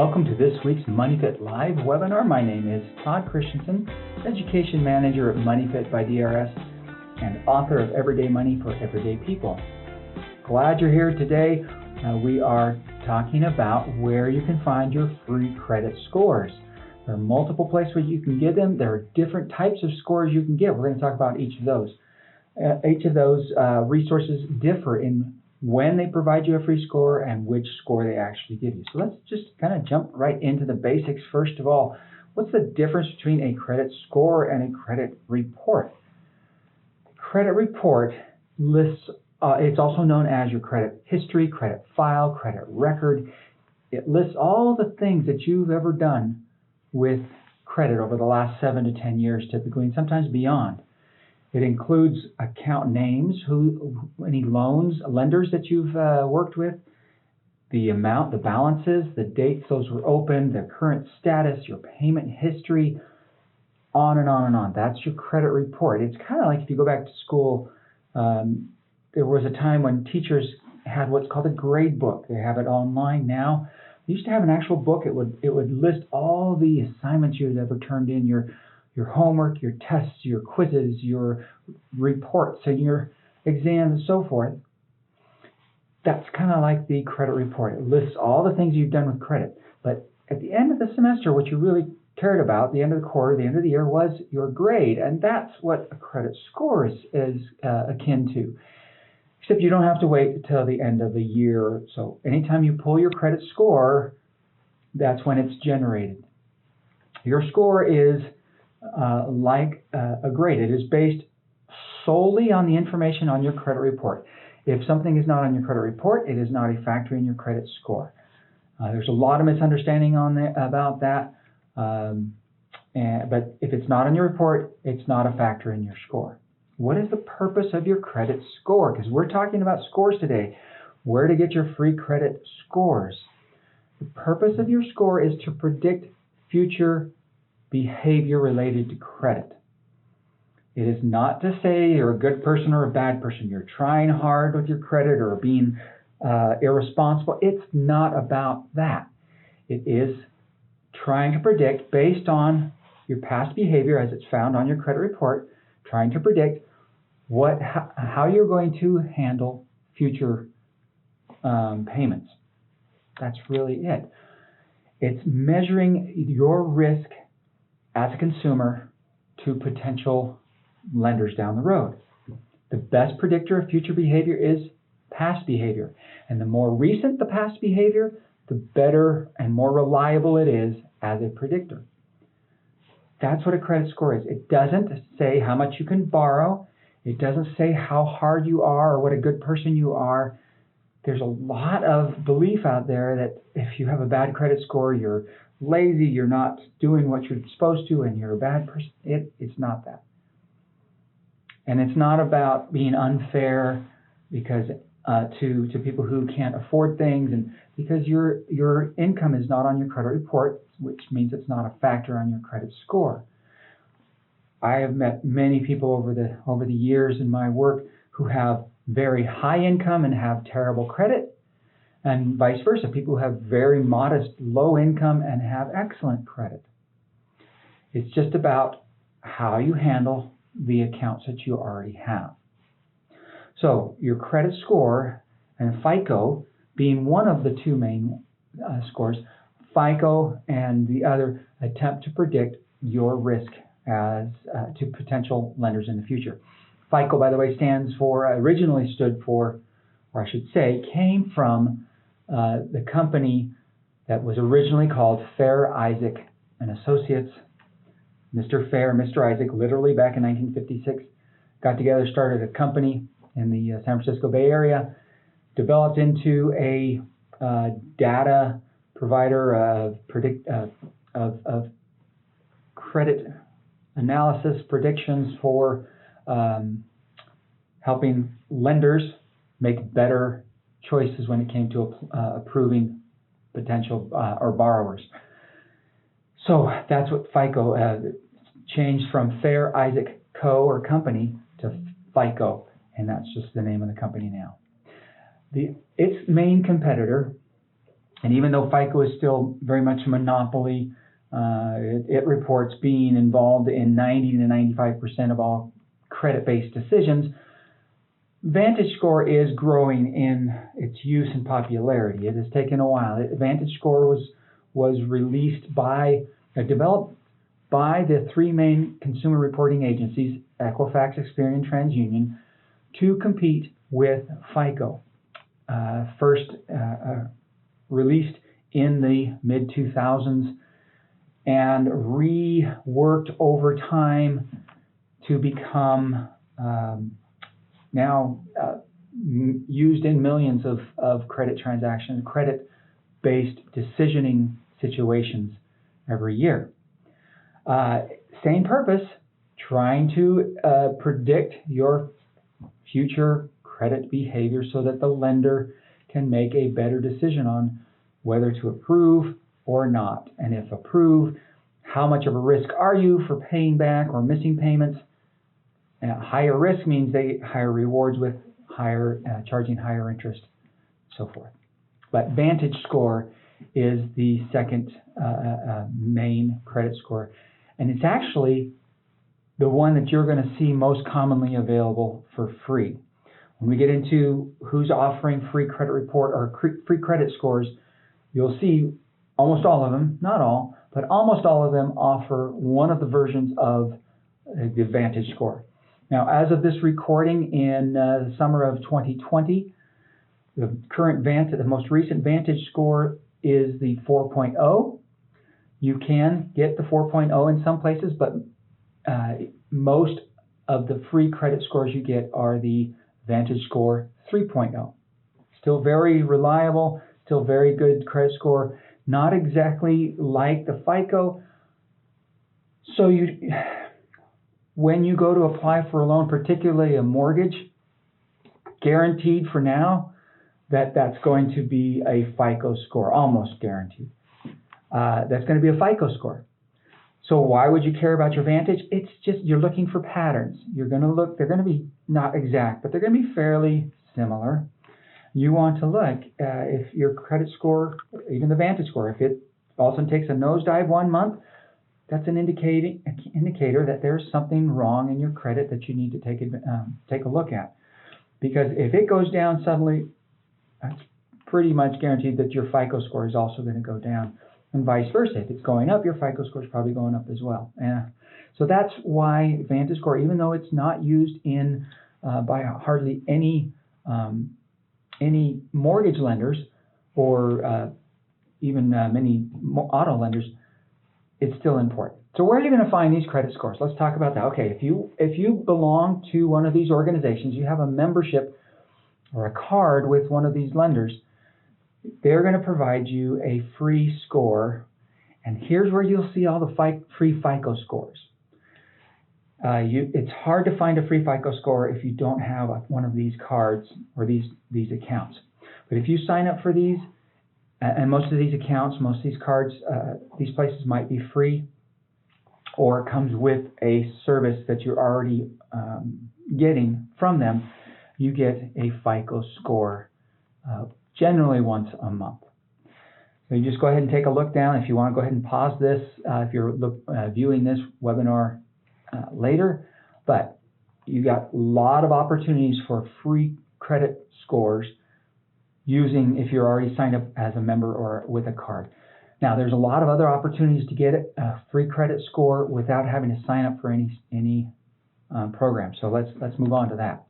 Welcome to this week's MoneyFit Live webinar. My name is Todd Christensen, Education Manager at MoneyFit by DRS and author of Everyday Money for Everyday People. Glad you're here today. We are talking about where you can find your free credit scores. There are multiple places where you can get them. There are different types of scores you can get. We're going to talk about each of those. Each of those resources differ in when they provide you a free score and which score they actually give you. So let's just kind of jump right into the basics. First of all, what's the difference between a credit score and a credit report? Credit report lists, it's also known as your credit history, credit file, credit record. It lists all the things that you've ever done with credit over the last 7 to 10 years typically, and sometimes beyond. It includes account names, any loans, lenders that you've worked with, the amount, the balances, the dates those were opened, their current status, your payment history, on and on and on. That's your credit report. It's kind of like if you go back to school, there was a time when teachers had what's called a grade book. They have it online now. They used to have an actual book. It would list all the assignments you'd ever turned in, your homework, your tests, your quizzes, your reports, and your exams, and so forth. That's kind of like the credit report. It lists all the things you've done with credit. But at the end of the semester, what you really cared about, the end of the quarter, the end of the year, was your grade. And that's what a credit score is akin to. Except you don't have to wait until the end of the year. So anytime you pull your credit score, that's when it's generated. Your score is like a grade. It is based solely on the information on your credit report. If something is not on your credit report, it is not a factor in your credit score. There's a lot of misunderstanding about that, but if it's not on your report, it's not a factor in your score. What is the purpose of your credit score? Because we're talking about scores today. Where to get your free credit scores. The purpose of your score is to predict future behavior related to credit. It is not to say you're a good person or a bad person. You're trying hard with your credit or being irresponsible. It's not about that. It is trying to predict based on your past behavior as it's found on your credit report, trying to predict how you're going to handle future payments. That's really it. It's measuring your risk as a consumer to potential lenders down the road. The best predictor of future behavior is past behavior. And the more recent the past behavior, the better and more reliable it is as a predictor. That's what a credit score is. It doesn't say how much you can borrow. It doesn't say how hard you are or what a good person you are. There's a lot of belief out there that if you have a bad credit score, you're lazy, you're not doing what you're supposed to, and you're a bad person. It's not that. And it's not about being unfair because to people who can't afford things, and because your income is not on your credit report, which means it's not a factor on your credit score. I have met many people over the years in my work who have very high income and have terrible credit, and vice versa, people who have very modest low income and have excellent credit. It's just about how you handle the accounts that you already have. So your credit score, and FICO being one of the two main scores, FICO and the other attempt to predict your risk as to potential lenders in the future. FICO, by the way, originally stood for, or I should say, came from the company that was originally called Fair, Isaac and Associates. Mr. Fair, Mr. Isaac, literally back in 1956, got together, started a company in the San Francisco Bay Area, developed into a data provider of credit analysis predictions for helping lenders make better choices when it came to approving potential or borrowers. So that's what FICO changed from Fair Isaac Co. or company to FICO, and that's just the name of the company now. Its main competitor And even though FICO is still very much a monopoly, it reports being involved in 90 to 95% of all credit-based decisions. VantageScore is growing in its use and popularity. It has taken a while. VantageScore was released developed by the three main consumer reporting agencies, Equifax, Experian, and TransUnion, to compete with FICO. First released in the mid-2000s and reworked over time to become now used in millions of credit transactions, credit-based decisioning situations every year. Same purpose, trying to predict your future credit behavior so that the lender can make a better decision on whether to approve or not. And if approve, how much of a risk are you for paying back or missing payments? Higher risk means higher rewards with charging higher interest, so forth. But VantageScore is the second main credit score, and it's actually the one that you're going to see most commonly available for free. When we get into who's offering free credit report or free credit scores, you'll see almost all of them, not all, but almost all of them offer one of the versions of the VantageScore. Now, as of this recording in the summer of 2020, the most recent VantageScore is the 4.0. You can get the 4.0 in some places, but most of the free credit scores you get are the VantageScore 3.0. Still very reliable, still very good credit score, not exactly like the FICO. So when you go to apply for a loan, particularly a mortgage, guaranteed for now that's going to be a FICO score, almost guaranteed. That's going to be a FICO score. So why would you care about your Vantage? It's just you're looking for patterns. You're going to look, they're going to be not exact, but they're going to be fairly similar. You want to look if your credit score, even the Vantage score, if it all of a sudden takes a nosedive 1 month, that's an indicator that there's something wrong in your credit that you need to take a look at. Because if it goes down suddenly, that's pretty much guaranteed that your FICO score is also going to go down, and vice versa. If it's going up, your FICO score is probably going up as well. So that's why VantageScore, even though it's not used in by hardly any mortgage lenders or even many auto lenders, it's still important. So where are you going to find these credit scores? Let's talk about that. Okay, if you belong to one of these organizations, you have a membership or a card with one of these lenders, they're going to provide you a free score, and here's where you'll see all the free FICO scores. It's hard to find a free FICO score if you don't have one of these cards or these accounts. But if you sign up for these, and most of these accounts, most of these cards, these places might be free, or it comes with a service that you're already getting from them, you get a FICO score generally once a month. So you just go ahead and take a look down. If you want to go ahead and pause this, if you're viewing this webinar later, but you got a lot of opportunities for free credit scores using if you're already signed up as a member or with a card. Now, there's a lot of other opportunities to get a free credit score without having to sign up for any program. So let's move on to that.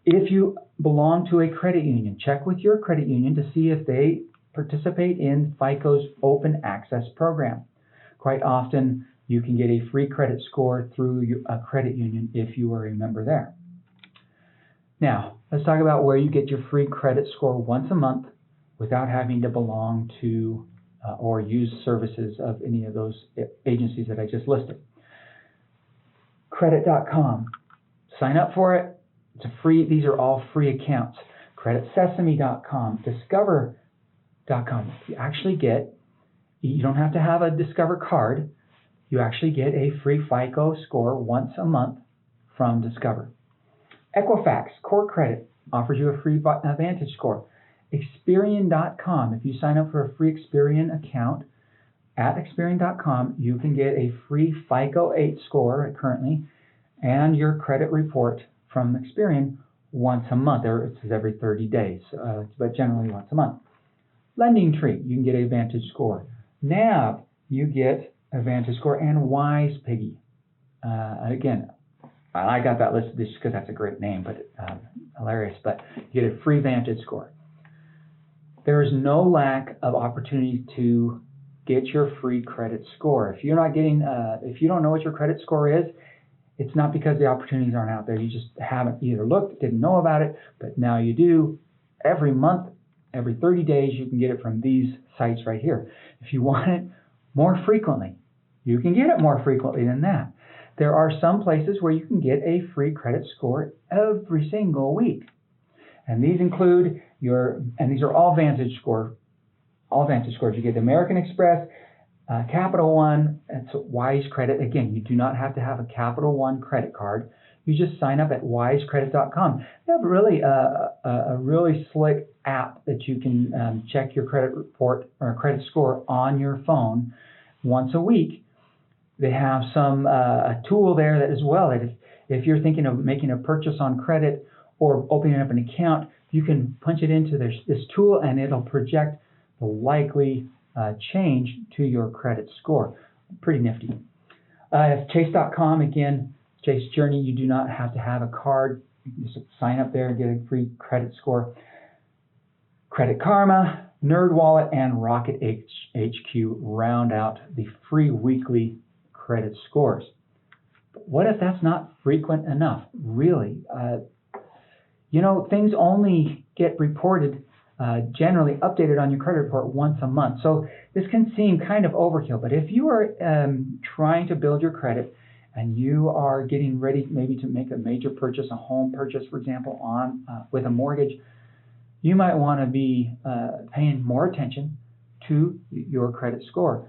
If you belong to a credit union, check with your credit union to see if they participate in FICO's open access program. Quite often, you can get a free credit score through a credit union if you are a member there. Now, let's talk about where you get your free credit score once a month without having to belong to or use services of any of those agencies that I just listed. Credit.com. Sign up for it. It's a free. These are all free accounts. CreditSesame.com. Discover.com. You actually get, you don't have to have a Discover card. You actually get a free FICO score once a month from Discover. Equifax Core Credit offers you a free Vantage score. Experian.com, if you sign up for a free Experian account at Experian.com, you can get a free FICO 8 score currently and your credit report from Experian once a month. It says every 30 days, but generally once a month. Lending Tree, you can get a VantageScore. NAV, you get a VantageScore, and Wise Piggy. Again, I got that listed just because that's a great name, but hilarious. But you get a free VantageScore. There is no lack of opportunity to get your free credit score. If you're not getting, if you don't know what your credit score is, it's not because the opportunities aren't out there. You just haven't either looked, didn't know about it, but now you do. Every month, every 30 days, you can get it from these sites right here. If you want it more frequently, you can get it more frequently than that. There are some places where you can get a free credit score every single week. And these include these are all VantageScore. All VantageScores. You get American Express, Capital One, and so Wise Credit. Again, you do not have to have a Capital One credit card. You just sign up at wisecredit.com. They have really a really slick app that you can check your credit report or credit score on your phone once a week. They have a tool there that as well, that if you're thinking of making a purchase on credit or opening up an account, you can punch it into this tool and it'll project the likely change to your credit score. Pretty nifty. Chase.com, again, Chase Journey, you do not have to have a card. You can just sign up there and get a free credit score. Credit Karma, NerdWallet, and Rocket HQ round out the free weekly credit scores. But what if that's not frequent enough? Really, things only get reported, generally updated on your credit report once a month. So this can seem kind of overkill, but if you are trying to build your credit and you are getting ready maybe to make a major purchase, a home purchase, for example, with a mortgage, you might want to be paying more attention to your credit score.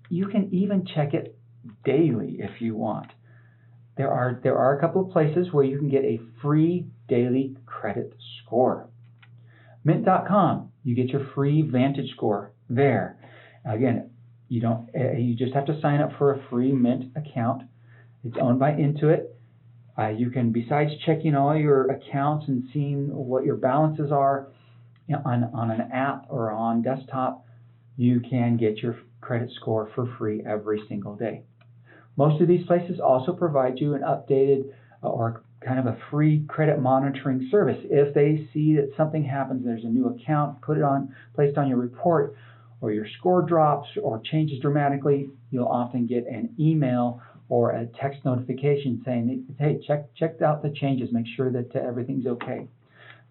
You can even check it daily if you want. There are a couple of places where you can get a free daily credit score. Mint.com, you get your free VantageScore there. Again, you just have to sign up for a free Mint account. It's owned by Intuit. You can, besides checking all your accounts and seeing what your balances are on an app or on desktop, you can get your credit score for free every single day. Most of these places also provide you an updated or kind of a free credit monitoring service. If they see that something happens, there's a new account placed on your report, or your score drops or changes dramatically, you'll often get an email or a text notification saying, hey, check out the changes, make sure that everything's okay.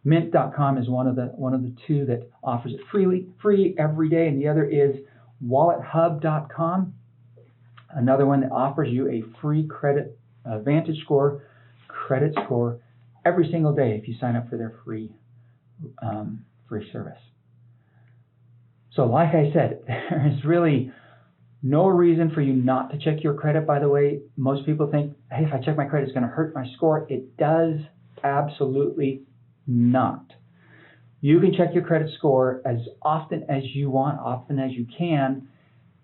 Mint.com is one of the two that offers it free every day, and the other is WalletHub.com, another one that offers you a free credit VantageScore credit score every single day if you sign up for their free service. So like I said, there is really no reason for you not to check your credit. By the way, most people think, hey, if I check my credit, it's going to hurt my score. It does absolutely not. You can check your credit score as often as you want, often as you can,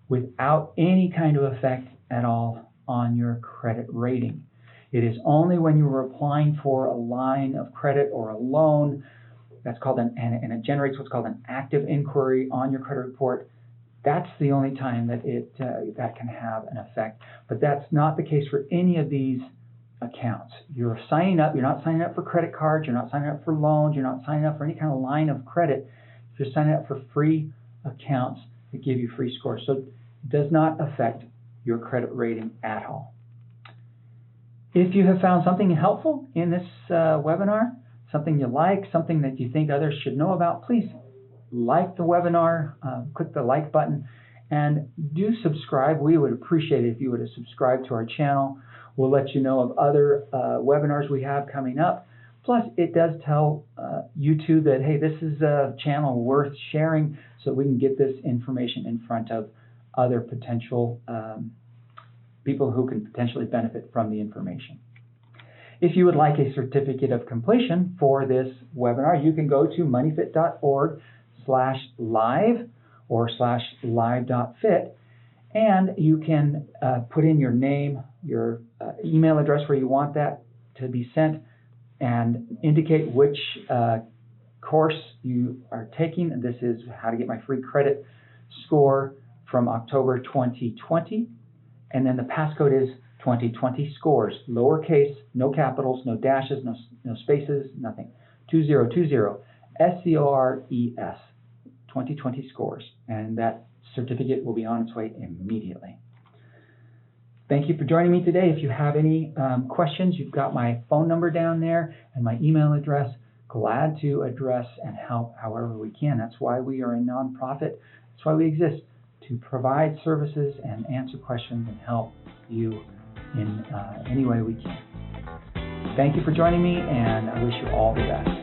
without any kind of effect at all on your credit rating. It is only when you are applying for a line of credit or a loan, that's called and it generates what's called an active inquiry on your credit report. That's the only time that that can have an effect. But that's not the case for any of these accounts. You're not signing up for credit cards, you're not signing up for loans, you're not signing up for any kind of line of credit. You're signing up for free accounts that give you free scores. So it does not affect your credit rating at all. If you have found something helpful in this webinar, something you like, something that you think others should know about, please like the webinar, click the like button, and do subscribe. We would appreciate it if you would subscribe to our channel. We'll let you know of other webinars we have coming up. Plus, it does tell YouTube that, hey, this is a channel worth sharing, so we can get this information in front of other potential people who can potentially benefit from the information. If you would like a certificate of completion for this webinar, you can go to moneyfit.org/live or /live.fit, and you can put in your name, your email address where you want that to be sent, and indicate which course you are taking. This is how to get my free credit score from October 2020, and then the passcode is 2020 scores, lowercase, no capitals, no dashes, no spaces, nothing. 2020 SCORES, 2020 scores, and that certificate will be on its way immediately. Thank you for joining me today. If you have any questions, you've got my phone number down there and my email address. Glad to address and help however we can. That's why we are a nonprofit. That's why we exist, to provide services and answer questions and help you in any way we can. Thank you for joining me, and I wish you all the best.